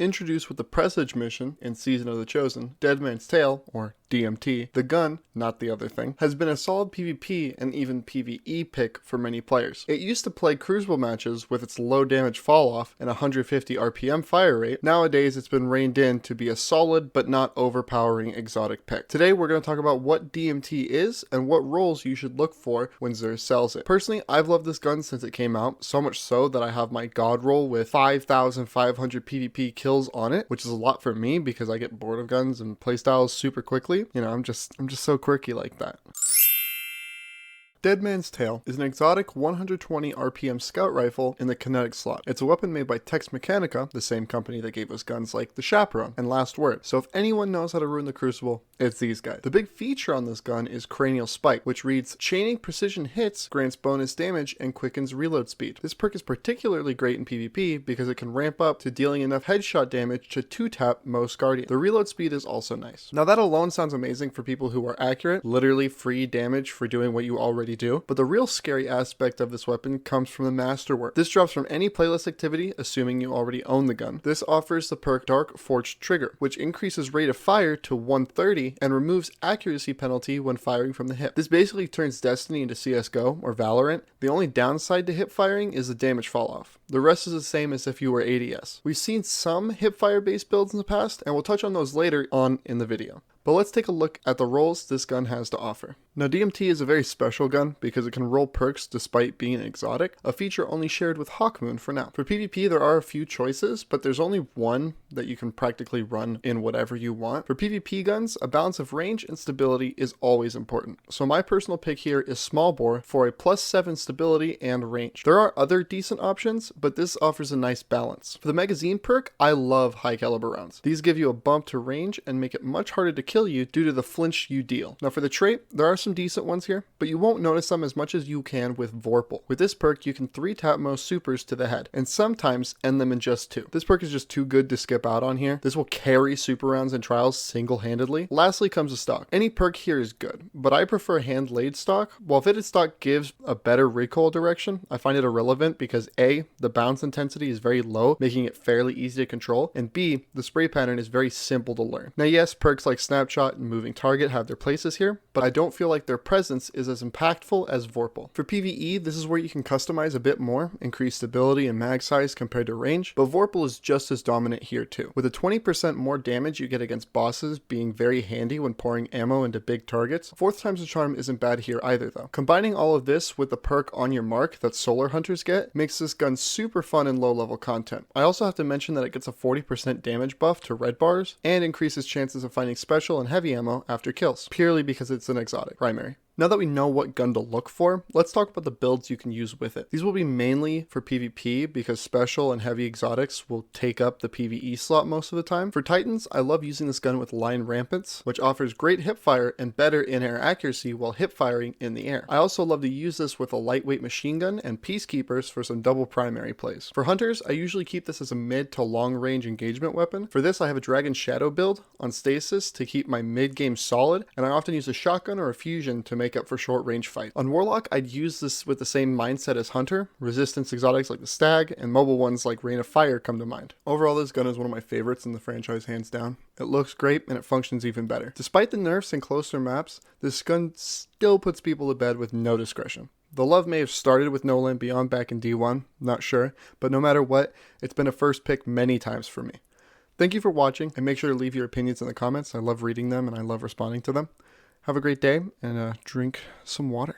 Introduced with the Presage mission in Season of the Chosen, Dead Man's Tale, or DMT, the gun, not the other thing, has been a solid PvP and even PvE pick for many players. It used to play Crucible matches with its low damage fall off and 150 RPM fire rate. Nowadays it's been reined in to be a solid but not overpowering exotic pick. Today we're going to talk about what DMT is and what roles you should look for when Xur sells it. Personally, I've loved this gun since it came out, so much so that I have my god roll with 5,500 PvP kills on it, which is a lot for me because I get bored of guns and playstyles super quickly. You know, I'm just so quirky like that. Dead Man's Tale is an exotic 120 RPM scout rifle in the kinetic slot. It's a weapon made by Tex Mechanica, the same company that gave us guns like the Chaperone and Last Word. So if anyone knows how to ruin the Crucible, it's these guys. The big feature on this gun is Cranial Spike, which reads, chaining precision hits grants bonus damage and quickens reload speed. This perk is particularly great in PvP because it can ramp up to dealing enough headshot damage to 2-tap most Guardian. The reload speed is also nice. Now that alone sounds amazing for people who are accurate, literally free damage for doing what you already do, but the real scary aspect of this weapon comes from the Masterwork. This drops from any playlist activity, assuming you already own the gun. This offers the perk Dark Forged Trigger, which increases rate of fire to 130 and removes accuracy penalty when firing from the hip. This basically turns Destiny into CSGO or Valorant. The only downside to hip firing is the damage fall off. The rest is the same as if you were ADS. We've seen some hip fire based builds in the past, and we'll touch on those later on in the video. But let's take a look at the roles this gun has to offer. Now DMT is a very special gun because it can roll perks despite being exotic, a feature only shared with Hawkmoon for now. For PvP there are a few choices, but there's only one that you can practically run in whatever you want. For PvP guns, a balance of range and stability is always important. So my personal pick here is Small Bore for a +7 stability and range. There are other decent options, but this offers a nice balance. For the magazine perk, I love high caliber rounds. These give you a bump to range and make it much harder to kill you due to the flinch you deal. Now for the trait, there are some decent ones here, but you won't notice them as much as you can with Vorpal. With this perk, you can 3-tap most supers to the head, and sometimes end them in just 2. This perk is just too good to skip out on here. This will carry super rounds and trials single-handedly. Lastly comes a stock. Any perk here is good, but I prefer hand-laid stock. While fitted stock gives a better recoil direction, I find it irrelevant because A, the bounce intensity is very low, making it fairly easy to control, and B, the spray pattern is very simple to learn. Now yes, perks like Snapshot and Moving Target have their places here, but I don't feel like their presence is as impactful as Vorpal. For PvE, this is where you can customize a bit more, increase stability and mag size compared to range, but Vorpal is just as dominant here too. With a 20% more damage you get against bosses being very handy when pouring ammo into big targets, 4th time's the charm isn't bad here either though. Combining all of this with the perk On Your Mark that Solar Hunters get makes this gun super fun in low level content. I also have to mention that it gets a 40% damage buff to red bars and increases chances of finding special and heavy ammo after kills, purely because it's an exotic primary. Now that we know what gun to look for, let's talk about the builds you can use with it. These will be mainly for PvP because special and heavy exotics will take up the PvE slot most of the time. For Titans, I love using this gun with Line Rampants, which offers great hipfire and better in-air accuracy while hip-firing in the air. I also love to use this with a lightweight machine gun and Peacekeepers for some double primary plays. For Hunters, I usually keep this as a mid to long range engagement weapon. For this, I have a Dragon Shadow build on Stasis to keep my mid-game solid, and I often use a shotgun or a fusion to make up for short range fight. On Warlock, I'd use this with the same mindset as Hunter. Resistance exotics like the Stag and mobile ones like Rain of Fire come to mind. Overall, this gun is one of my favorites in the franchise, hands down. It looks great and it functions even better. Despite the nerfs and closer maps, this gun still puts people to bed with no discretion. The love may have started with No Land Beyond back in D1, not sure, but no matter what, it's been a first pick many times for me. Thank you for watching, and make sure to leave your opinions in the comments. I love reading them and I love responding to them. Have a great day, and drink some water.